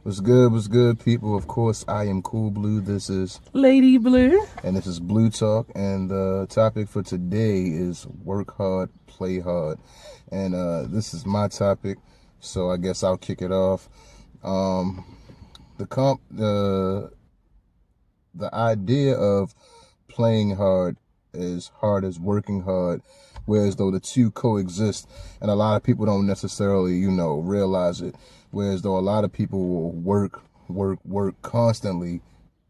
What's good, people? Of course, I am Cool Blue. This is Lady Blue. And this is Blue Talk. And the topic for today is work hard, play hard. And this is my topic, so I guess I'll kick it off. The idea of playing hard as working hard, whereas though the two coexist, and a lot of people don't necessarily, realize it. Whereas though a lot of people will work constantly,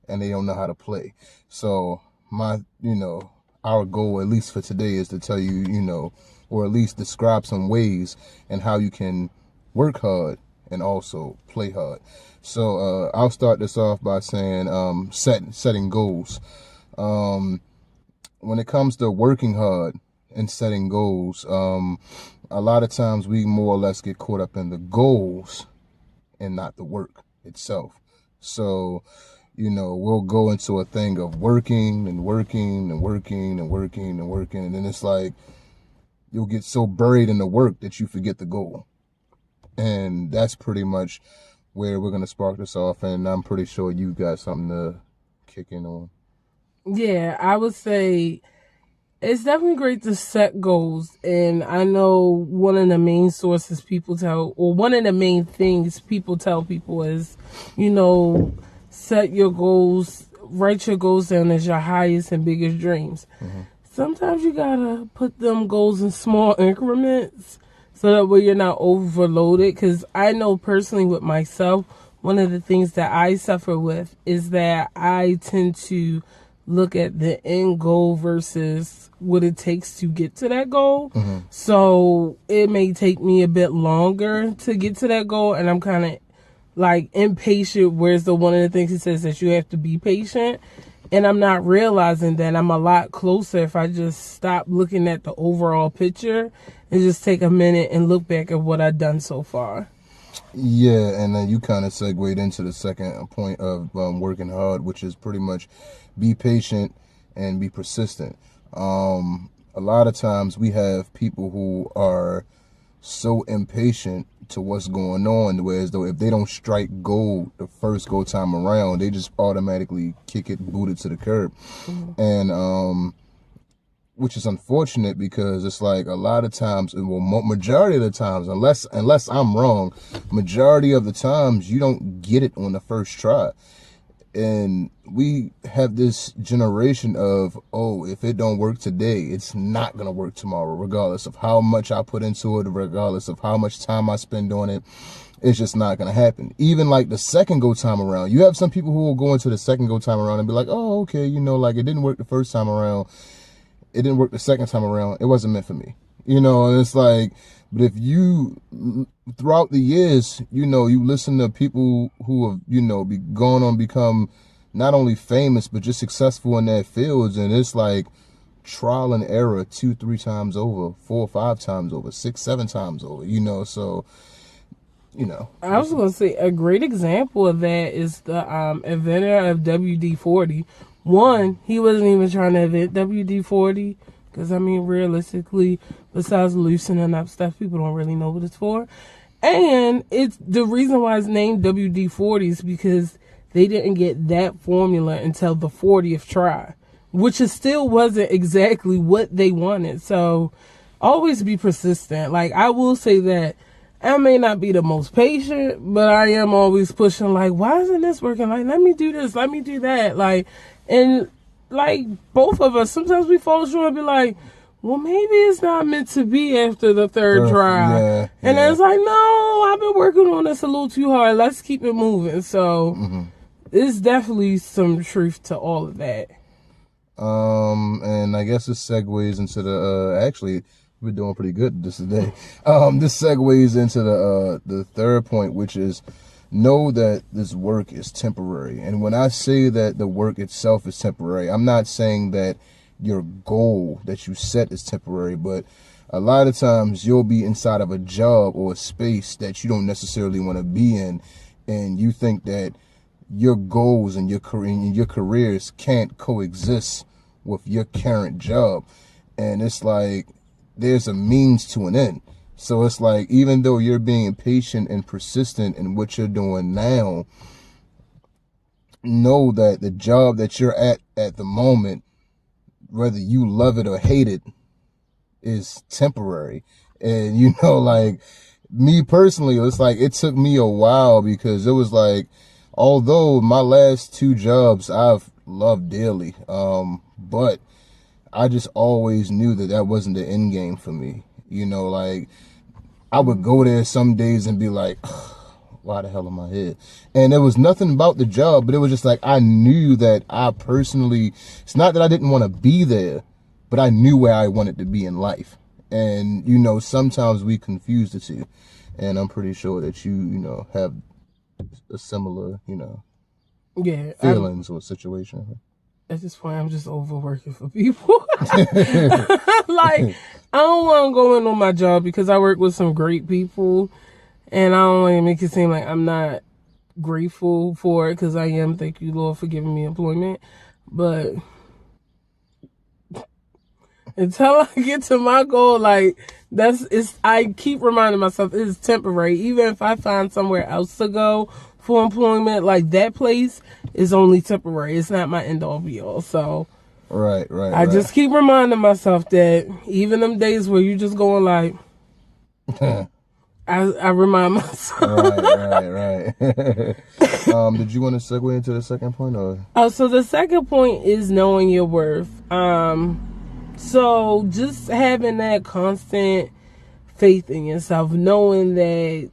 and they don't know how to play. So our goal, at least for today, is to tell you, or at least describe some ways and how you can work hard and also play hard. So I'll start this off by saying setting goals. When it comes to working hard and setting goals, a lot of times we more or less get caught up in the goals and not the work itself. So, we'll go into a thing of working, and then it's like you'll get so buried in the work that you forget the goal. And that's pretty much where we're going to spark this off, and I'm pretty sure you got something to kick in on. Yeah, I would say it's definitely great to set goals. And I know one of the main sources one of the main things people tell people is, set your goals, write your goals down as your highest and biggest dreams. Mm-hmm. Sometimes you gotta put them goals in small increments so that way you're not overloaded. Because I know personally with myself, one of the things that I suffer with is that I tend to look at the end goal versus what it takes to get to that goal. Mm-hmm. So it may take me a bit longer to get to that goal, and I'm kind of like impatient, whereas one of the things he says that you have to be patient, and I'm not realizing that I'm a lot closer if I just stop looking at the overall picture and just take a minute and look back at what I've done so far. Yeah, and then you kind of segued into the second point of working hard, which is pretty much be patient and be persistent. A lot of times we have people who are so impatient to what's going on, whereas though if they don't strike gold the first go time around, they just automatically kick it, boot it to the curb. Mm-hmm. And which is unfortunate, because it's like a lot of times, majority of the times, unless I'm wrong, majority of the times you don't get it on the first try. And we have this generation of, if it don't work today, it's not going to work tomorrow, regardless of how much I put into it, regardless of how much time I spend on it. It's just not going to happen. Even like the second go time around, you have some people who will go into the second go time around and be like, oh, okay, like it didn't work the first time around. It didn't work the second time around. It wasn't meant for me. And it's like, but if you, throughout the years, you listen to people who have, gone on become not only famous, but just successful in their fields. And it's like trial and error 2-3 times over, 4 or 5 times over, 6-7 times over, so, I was going to say a great example of that is the inventor of WD-40. One, he wasn't even trying to invent WD-40. Because, realistically, besides loosening up stuff, people don't really know what it's for. And it's the reason why it's named WD-40 is because they didn't get that formula until the 40th try, which still wasn't exactly what they wanted. So always be persistent. Like, I will say that I may not be the most patient, but I am always pushing, like, why isn't this working? Like, let me do this, let me do that. Like, both of us, sometimes we fall short and be like, well, maybe it's not meant to be after the third try. Yeah, and it's like, no, I've been working on this a little too hard. Let's keep it moving. So, There's definitely some truth to all of that. And I guess this segues into the, actually, we're doing pretty good this today. This segues into the third point, which is, know that this work is temporary. And when I say that the work itself is temporary, I'm not saying that your goal that you set is temporary, but a lot of times you'll be inside of a job or a space that you don't necessarily want to be in, and you think that your goals and your careers can't coexist with your current job. And it's like there's a means to an end. So it's like, even though you're being patient and persistent in what you're doing now, know that the job that you're at the moment, whether you love it or hate it, is temporary. And, like me personally, it's like it took me a while, because it was like, although my last 2 jobs I've loved dearly, but I just always knew that wasn't the end game for me. Like, I would go there some days and be like, why the hell am I here? And there was nothing about the job, but it was just like, I knew that I personally, it's not that I didn't want to be there, but I knew where I wanted to be in life. And, sometimes we confuse the two. And I'm pretty sure that you have a similar, Yeah, feelings or situation. at this point, I'm just overworking for people. Like, I don't want to go in on my job because I work with some great people, and I don't want to make it seem like I'm not grateful for it, because I am. Thank you, Lord, for giving me employment. But until I get to my goal, like, I keep reminding myself it's temporary. Even if I find somewhere else to go for employment, like, that place is only temporary. It's not my end all be all. So Right. I just keep reminding myself that even them days where you just going like, I remind myself. Right. Did you want to segue into the second point, or? Oh, so the second point is knowing your worth. So just having that constant faith in yourself, knowing that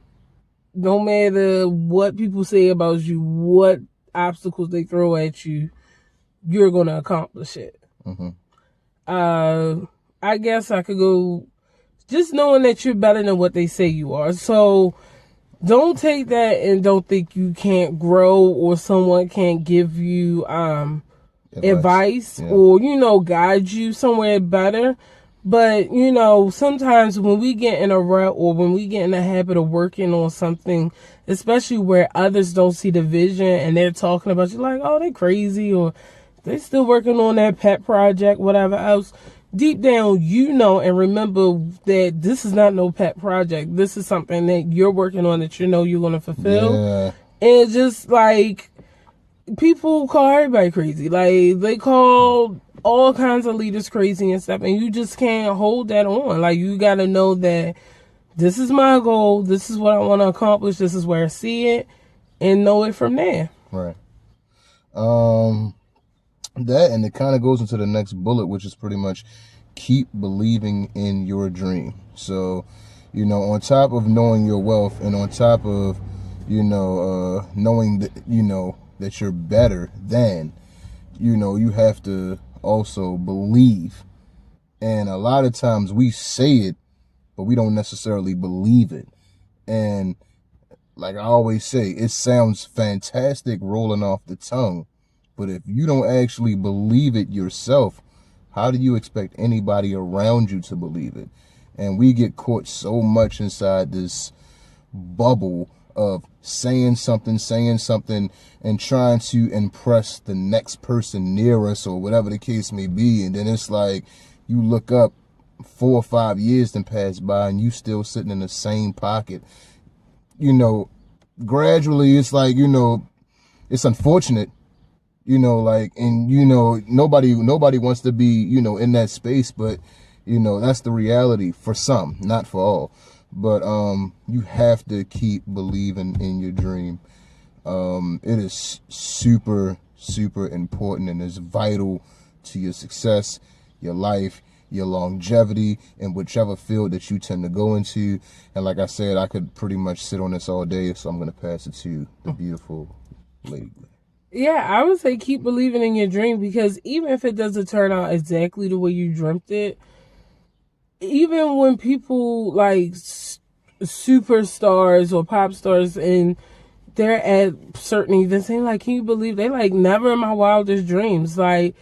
no matter what people say about you, what obstacles they throw at you, you're going to accomplish it. Mm-hmm. I guess I could go just knowing that you're better than what they say you are. So don't take that and don't think you can't grow, or someone can't give you advice Yeah. or, guide you somewhere better. But, sometimes when we get in a rut, or when we get in the habit of working on something, especially where others don't see the vision and they're talking about you like, oh, they crazy, or they still working on that pet project, whatever else. Deep down, and remember that this is not no pet project. This is something that you're working on, that you're going to fulfill. Yeah. And just like, people call everybody crazy. Like, they call all kinds of leaders crazy and stuff, and you just can't hold that on. Like, you got to know that this is my goal, this is what I want to accomplish, this is where I see it, and know it from there. Right. That, and it kind of goes into the next bullet, which is pretty much keep believing in your dream. So, on top of knowing your wealth, and on top of, knowing that, that you're better than, you have to also believe. And a lot of times we say it, but we don't necessarily believe it. And like I always say, it sounds fantastic rolling off the tongue, but if you don't actually believe it yourself, how do you expect anybody around you to believe it? And we get caught so much inside this bubble of saying something, and trying to impress the next person near us, or whatever the case may be. And then it's like, you look up, 4 or 5 years then pass by, and you still sitting in the same pocket. Gradually, it's like, it's unfortunate, like, and, nobody wants to be, in that space, but, that's the reality for some, not for all. But, you have to keep believing in your dream. It is super, super important, and is vital to your success, your life, your longevity, in whichever field that you tend to go into. And like I said, I could pretty much sit on this all day, so I'm going to pass it to the beautiful lady. Yeah, I would say keep believing in your dream, because even if it doesn't turn out exactly the way you dreamt it, even when people like superstars or pop stars, and they're at certain events, they're like, can you believe they like, never in my wildest dreams. Like,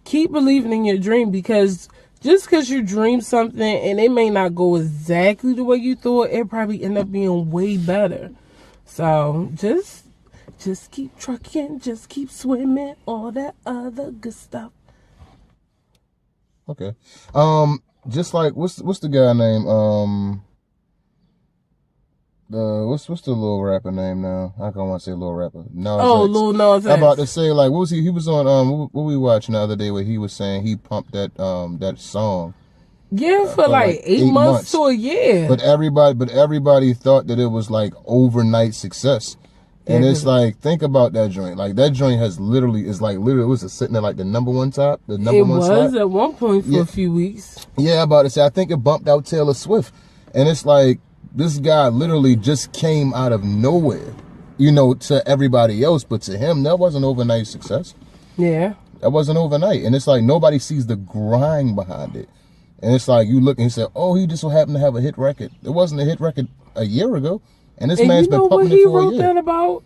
keep believing in your dream, because just because you dream something and it may not go exactly the way you thought, it probably end up being way better. So just keep trucking, just keep swimming, all that other good stuff. Okay. Just like, what's the guy name? What's the little rapper name now? I don't want to say little rapper. Nas Oh, X. Lil Nas I'm about X. to say, like, what was he? He was on what we watching the other day where he was saying he pumped that song Yeah, for for like like 8 months 8 months. to a year. But everybody thought that it was like overnight success. Yeah, And it's because like, think about that joint. Like that joint has literally it was sitting at like the number one top, the number it one was slot. at one point for Yeah, a few weeks. yeah, I'm about to say I think it bumped out Taylor Swift. And it's like this guy literally just came out of nowhere, to everybody else, but to him that wasn't overnight success. Yeah. That wasn't overnight. And it's like nobody sees the grind behind it. And it's like you look and you say, oh, he just so happened to have a hit record. It wasn't a hit record a year ago. And this And man's you been know what pumping it he for a wrote year. that about?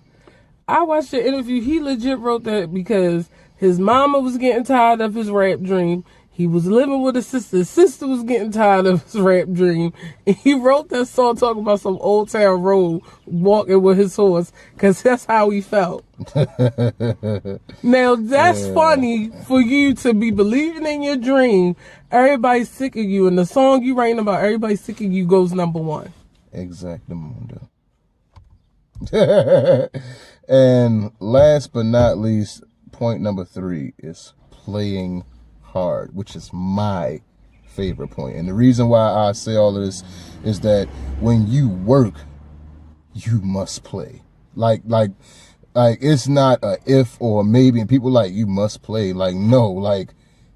I watched the interview. He legit wrote that because his mama was getting tired of his rap dream. He was living with his sister. His sister was getting tired of his rap dream. And he wrote that song talking about some old town road walking with his horse because that's how he felt. Now, that's Yeah, funny for you to be believing in your dream. Everybody's sick of you. And the song you writing about, everybody's sick of you, goes number one. exactamundo. And last but not least, point number 3 is playing hard, which is my favorite point. And the reason why I say all of this is that when you work, you must play. Like it's not a if or a maybe. And people like, you must play. Like, no, like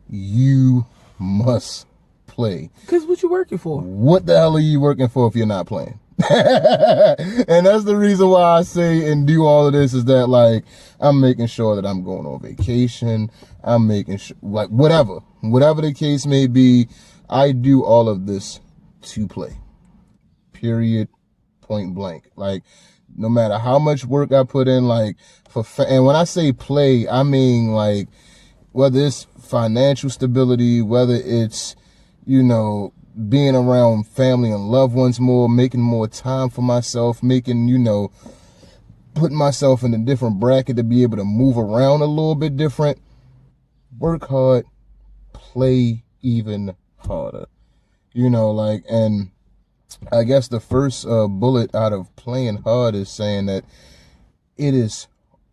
you must play. Because what you working for? What the hell are you working for if you're not playing? And that's the reason why I say and do all of this is that, like, I'm making sure that I'm going on vacation. I'm making sure, like, whatever the case may be, I do all of this to play. Period. Point blank. Like, no matter how much work I put in, like, and when I say play, I mean, like, whether it's financial stability, whether it's, being around family and loved ones more, making more time for myself, making, putting myself in a different bracket to be able to move around a little bit different. Work hard, play even harder. And I guess the first bullet out of playing hard is saying that it is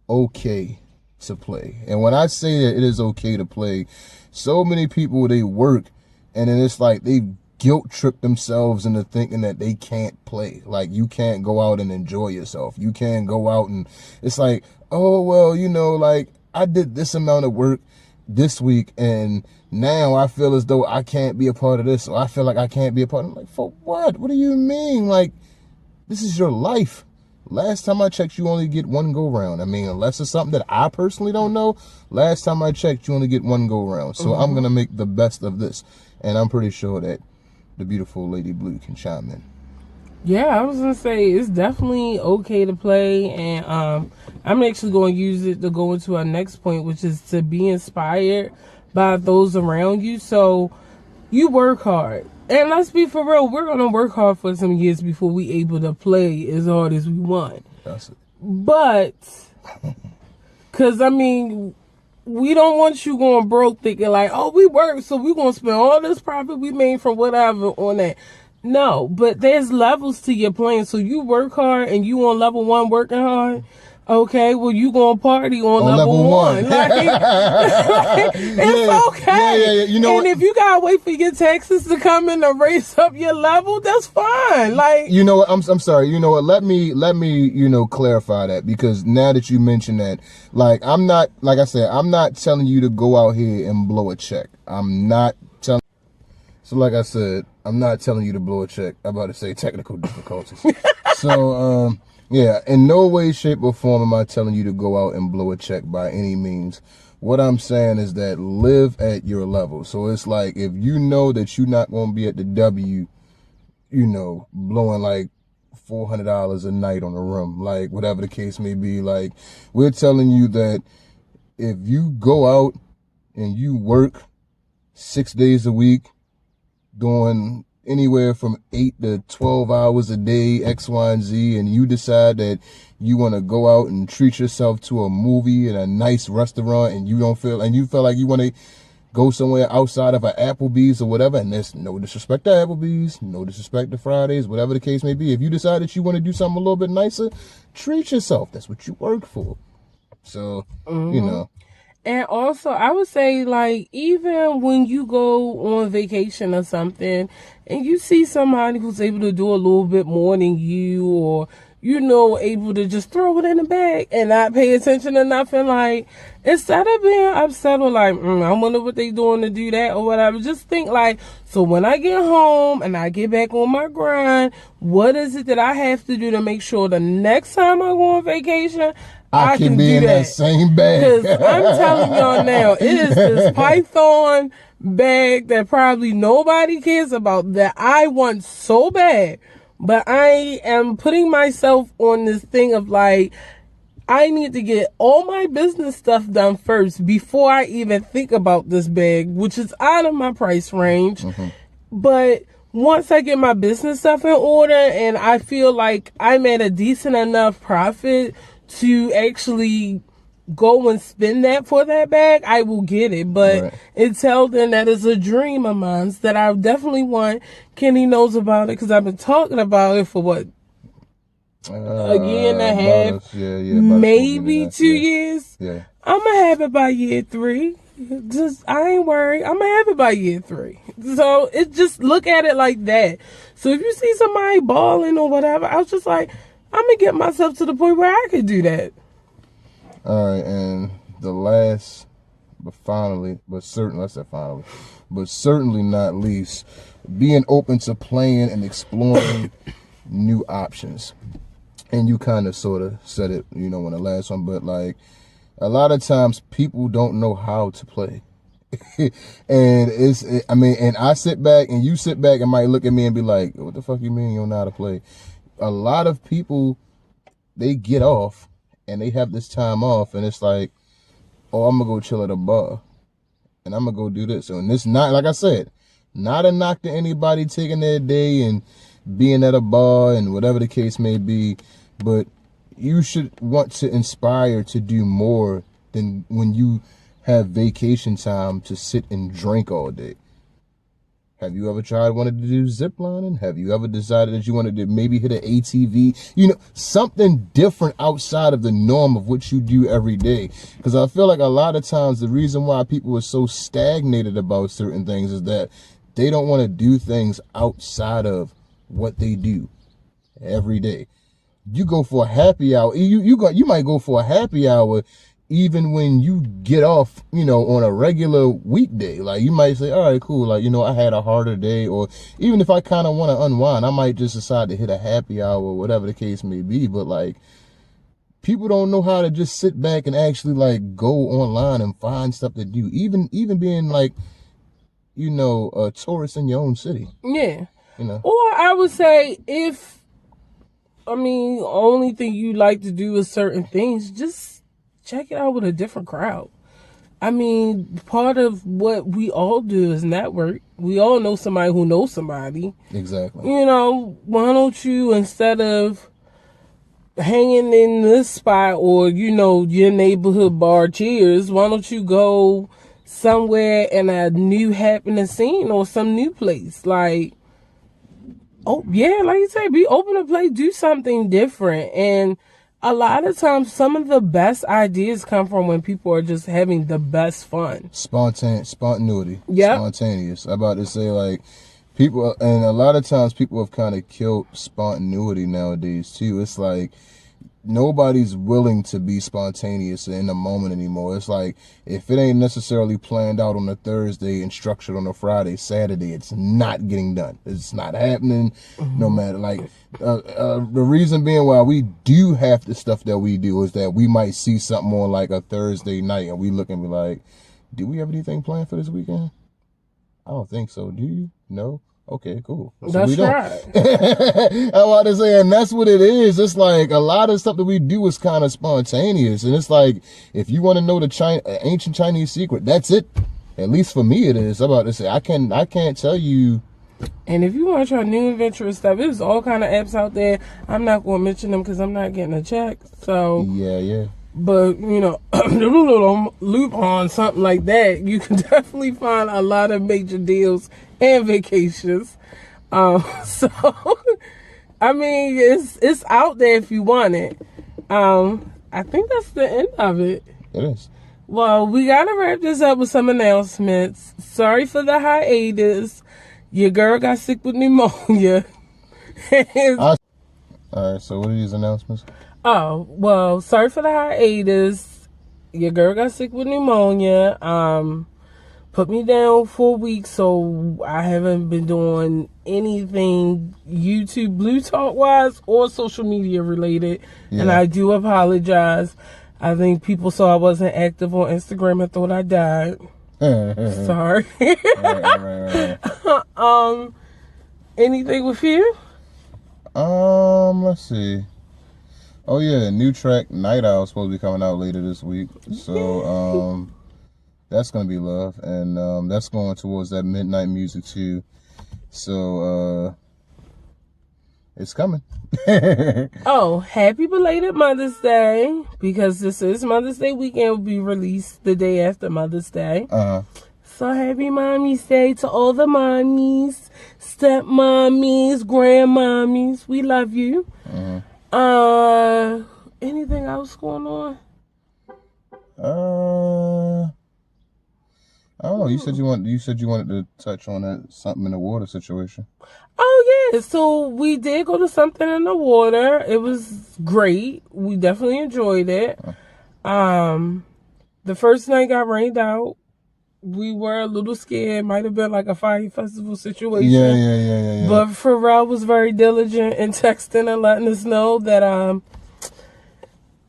okay to play. And when I say that it is okay to play, so many people, they work and then it's like they guilt trip themselves into thinking that they can't play. Like, you can't go out and enjoy yourself. You can't go out and it's like, oh, well, like I did this amount of work this week and now I feel as though I can't be a part of this. Or I feel like I can't be a part of it. I'm like, for what? What do you mean? Like, this is your life. Last time I checked, you only get one go round. I mean, unless it's something that I personally don't know, last time I checked, you only get one go round. So I'm going to make the best of this. And I'm pretty sure that the beautiful Lady Blue can chime in. Yeah, I was gonna say it's definitely okay to play, and I'm actually going to use it to go into our next point, which is to be inspired by those around you. So you work hard, and let's be for real, we're gonna work hard for some years before we able to play as hard as we want. That's it. But because I mean, we don't want you going broke thinking like, oh, we work, so we gonna spend all this profit we made from whatever on that. No, but there's levels to your plan. So you work hard and you on level 1 working hard. Okay, well, you gonna party on level 1. Like, it's okay. Yeah. And if you gotta wait for your taxes to come in to raise up your level, that's fine. Like, you know what? I'm sorry. You know what? Let me clarify that, because now that you mention that, like, I'm not, like I said, I'm not telling you to go out here and blow a check. I'm not telling. So like I said, I'm not telling you to blow a check. I'm about to say technical difficulties. So, yeah, in no way, shape, or form am I telling you to go out and blow a check by any means. What I'm saying is that live at your level. So it's like, if you know that you're not going to be at the W, blowing like $400 a night on a room, like whatever the case may be, like, we're telling you that if you go out and you work 6 days a week, doing anywhere from 8 to 12 hours a day, X, Y, and Z, and you decide that you want to go out and treat yourself to a movie in a nice restaurant, and you feel like you want to go somewhere outside of an Applebee's or whatever, and there's no disrespect to Applebee's, no disrespect to Fridays, whatever the case may be. If you decide that you want to do something a little bit nicer, treat yourself. That's what you work for. So, you know. And also, I would say, like, even when you go on vacation or something and you see somebody who's able to do a little bit more than you, or, you know, able to just throw it in the bag and not pay attention to nothing, like, instead of being upset or like, I wonder what they doing to do that or whatever, just think like, so when I get home and I get back on my grind, what is it that I have to do to make sure the next time I go on vacation, I can be in that same bag. Because I'm telling y'all now, it is this Python bag that probably nobody cares about that I want so bad. But I am putting myself on this thing of like, I need to get all my business stuff done first before I even think about this bag, which is out of my price range. But once I get my business stuff in order and I feel like I'm at a decent enough profit to actually go and spend that for that bag, I will get it. But until then, that is a dream of mine that I definitely want. Kenny knows about it because I've been talking about it for what? A year and a half, maybe 2 years. Yeah. I'm gonna have it by year 3. I ain't worried. I'm gonna have it by year 3. So it just look at it like that. So if you see somebody balling or whatever, I was just like, I'm gonna get myself to the point where I could do that. All right, and the last, but certainly not least, being open to playing and exploring new options. And you kind of sort of said it, you know, in the last one, but like a lot of times people don't know how to play. And and I sit back and you sit back and might look at me and be like, what the fuck you mean you don't know how to play? A lot of people, they get off and they have this time off and it's like, oh, I'm gonna go chill at a bar and I'm gonna go do this. And it's not, like I said, not a knock to anybody taking their day and being at a bar and whatever the case may be, but you should want to inspire to do more than when you have vacation time to sit and drink all day. Have you ever wanted to do zip lining? Have you ever decided that you wanted to maybe hit an ATV? You know, something different outside of the norm of what you do every day. Because I feel like a lot of times the reason why people are so stagnated about certain things is that they don't want to do things outside of what they do every day. You go for a happy hour. You might go for a happy hour even when you get off, you know, on a regular weekday. Like you might say, all right, cool. Like, you know, I had a harder day, or even if I kind of want to unwind, I might just decide to hit a happy hour or whatever the case may be. But like, people don't know how to just sit back and actually like go online and find stuff to do. Even being like, you know, a tourist in your own city. Yeah. You know. Or I would say only thing you like to do is certain things, just check it out with a different crowd. I mean, part of what we all do is network. We all know somebody who knows somebody. Exactly. You know, why don't you, instead of hanging in this spot or, you know, your neighborhood bar, cheers, why don't you go somewhere in a new happening scene or some new place? Like, oh, yeah, like you say, be open to play, do something different. And a lot of times, some of the best ideas come from when people are just having the best fun. Spontaneity. Yeah. Spontaneous. I'm about to say, like, people, and a lot of times people have kind of killed spontaneity nowadays, too. It's like, nobody's willing to be spontaneous in the moment anymore. It's like, if it ain't necessarily planned out on a Thursday and structured on a Friday, Saturday, it's not getting done. It's not happening. No matter, like, the reason being why we do half the stuff that we do is that we might see something on like a Thursday night and we look and be like, do we have anything planned for this weekend? I don't think so. Do you? No? Okay, cool. So that's we don't. Right. I'm about to say, and that's what it is. It's like a lot of stuff that we do is kind of spontaneous. And it's like, if you want to know the ancient Chinese secret, that's it. At least for me it is. I'm about to say, I can't tell you. And if you want to try new adventurous stuff, there's all kind of apps out there. I'm not going to mention them because I'm not getting a check. So Yeah. But, Lupon, something like that, you can definitely find a lot of major deals and vacations. So, I mean, it's out there if you want it. I think that's the end of it. It is. Well, we got to wrap this up with some announcements. Sorry for the hiatus. Your girl got sick with pneumonia. All right, so what are these announcements? Oh, well, sorry for the hiatus. Your girl got sick with pneumonia. Put me down for a week, so I haven't been doing anything YouTube Blue Talk wise or social media related. Yeah. And I do apologize. I think people saw I wasn't active on Instagram and thought I died. Sorry. Right. Anything with you? Let's see. Oh yeah, new track Night Owl is supposed to be coming out later this week. So that's gonna be love, and that's going towards that midnight music too. So it's coming. Oh, happy belated Mother's Day, because this is Mother's Day weekend. Will be released the day after Mother's Day. So happy Mommy's Day to all the mommies, stepmommies, grandmommies. We love you. Anything else going on? I don't know. You said you wanted to touch on that something in the water situation. Oh yeah. So we did go to something in the water. It was great. We definitely enjoyed it. The first night got rained out. We were a little scared. Might have been like a fire festival situation. Yeah. But Pharrell was very diligent in texting and letting us know that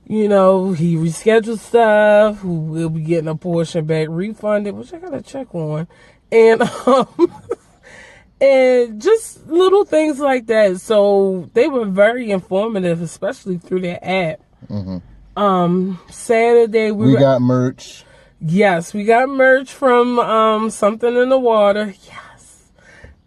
he rescheduled stuff. We'll be getting a portion back refunded, which I gotta check on. And and just little things like that. So they were very informative, especially through their app. Saturday we got merch. Yes, we got merch from Something in the Water. Yes.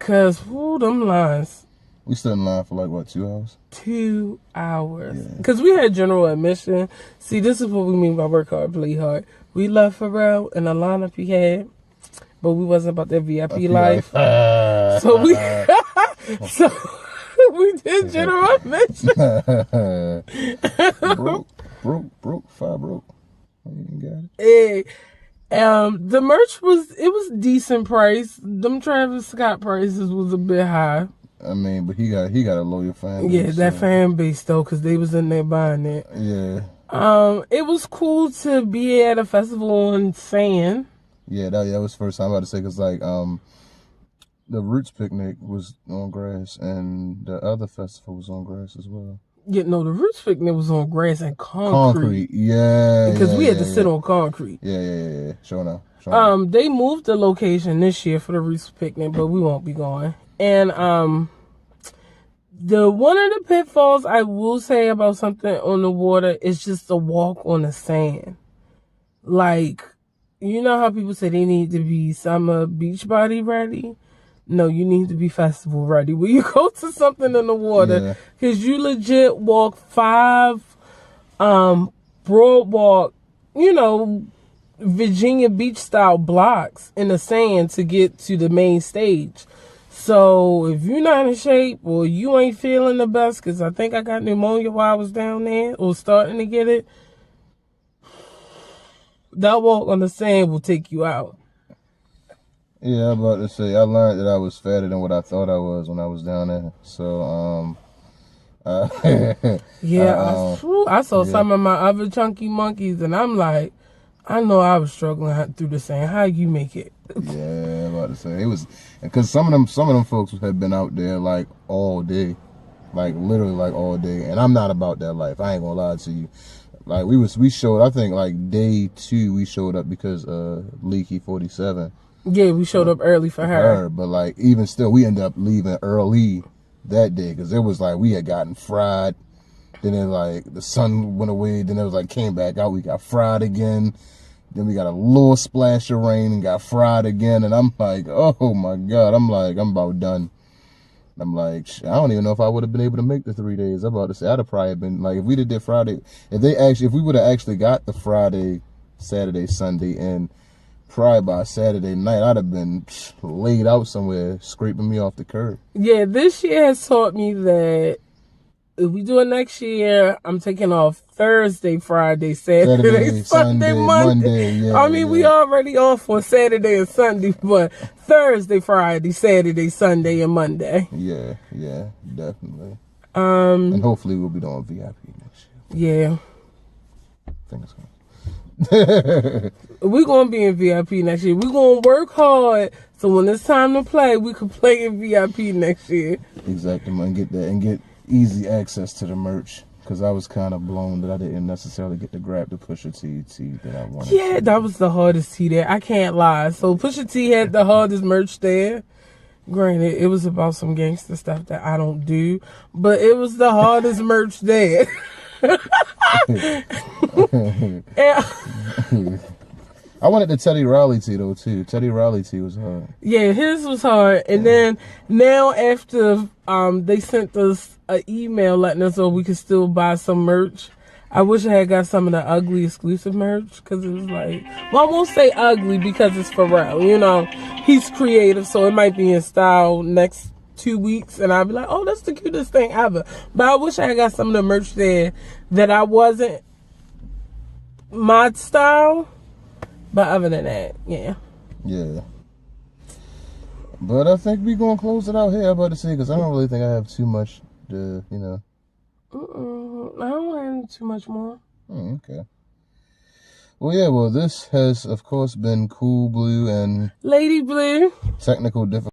Cause them lines. We stood in line for like what, 2 hours? 2 hours. Yeah. Cause we had general admission. See, this is what we mean by work hard, play hard. We love Pharrell and the lineup he had, but we wasn't about that VIP life. So we did general admission. broke, 5 broke. You got it. Hey, the merch was decent price. Them Travis Scott prices was a bit high. I mean, but he got a loyal fan base. Yeah, that fan base though, cause they was in there buying it. Yeah. It was cool to be at a festival on sand. Yeah, that was the first time I had to say, cause like the Roots picnic was on grass, and the other festival was on grass as well. Yeah, no, the Roots picnic was on grass and concrete. Yeah. Because we had to sit on concrete. Yeah. Sure enough. They moved the location this year for the Roots picnic, but we won't be going. And the one of the pitfalls I will say about Something on the Water is just the walk on the sand. Like, you know how people say they need to be summer beach body ready? No, you need to be festival ready. When you go to Something in the Water, because you legit walk 5 broadwalk, Virginia Beach style blocks in the sand to get to the main stage. So if you're not in shape or you ain't feeling the best, because I think I got pneumonia while I was down there or starting to get it, that walk on the sand will take you out. Yeah, I'm about to say, I learned that I was fatter than what I thought I was when I was down there. So, I saw some of my other chunky monkeys, and I'm like, I know I was struggling through the sand. How you make it? Yeah, I'm about to say, it was, because some of them folks had been out there like all day, like literally like all day, and I'm not about that life. I ain't gonna lie to you. Like we showed, I think like day 2 we showed up because Leaky 47. Yeah, we showed up early for her. But like even still, we ended up leaving early that day because it was like we had gotten fried. Then it like the sun went away. Then it was like came back out. We got fried again. Then we got a little splash of rain and got fried again. And I'm like, oh my God. I'm like, I'm about done. I'm like, I don't even know if I would have been able to make the 3 days. I'm about to say, I'd have probably been like, if we did Friday, if we would have actually got the Friday, Saturday, Sunday, and probably by Saturday night, I'd have been laid out somewhere, scraping me off the curb. Yeah, this year has taught me that if we do it next year, I'm taking off Thursday, Friday, Saturday, Sunday, Monday. Yeah, I mean, we already off on Saturday and Sunday, but Thursday, Friday, Saturday, Sunday, and Monday. Yeah, definitely. And hopefully we'll be doing VIP next year. Yeah. Fingers crossed. We're going to be in VIP next year. We're going to work hard so when it's time to play, we can play in VIP next year. Exactly, man. Get that and get easy access to the merch, because I was kind of blown that I didn't necessarily get to grab the Pusha T that I wanted. Yeah, that was the hardest T there. I can't lie. So Pusha T had the hardest merch there. Granted, it was about some gangster stuff that I don't do, but it was the hardest merch there. I wanted the Teddy Riley tee though too. Teddy Riley tee was hard. Yeah, his was hard. And then now after they sent us an email letting us know we could still buy some merch. I wish I had got some of the ugly exclusive merch, because it was like, well, I won't say ugly because it's Pharrell, you know, he's creative, so it might be in style next 2 weeks, and I'll be like, oh, that's the cutest thing ever. But I wish I had got some of the merch there that I wasn't my style. But other than that, yeah. Yeah. But I think we're going to close it out here, I'm about to say, because I don't really think I have too much to, you know. I don't have too much more. Okay. Well, yeah, this has, of course, been Cool Blue and Lady Blue. technical difficulties.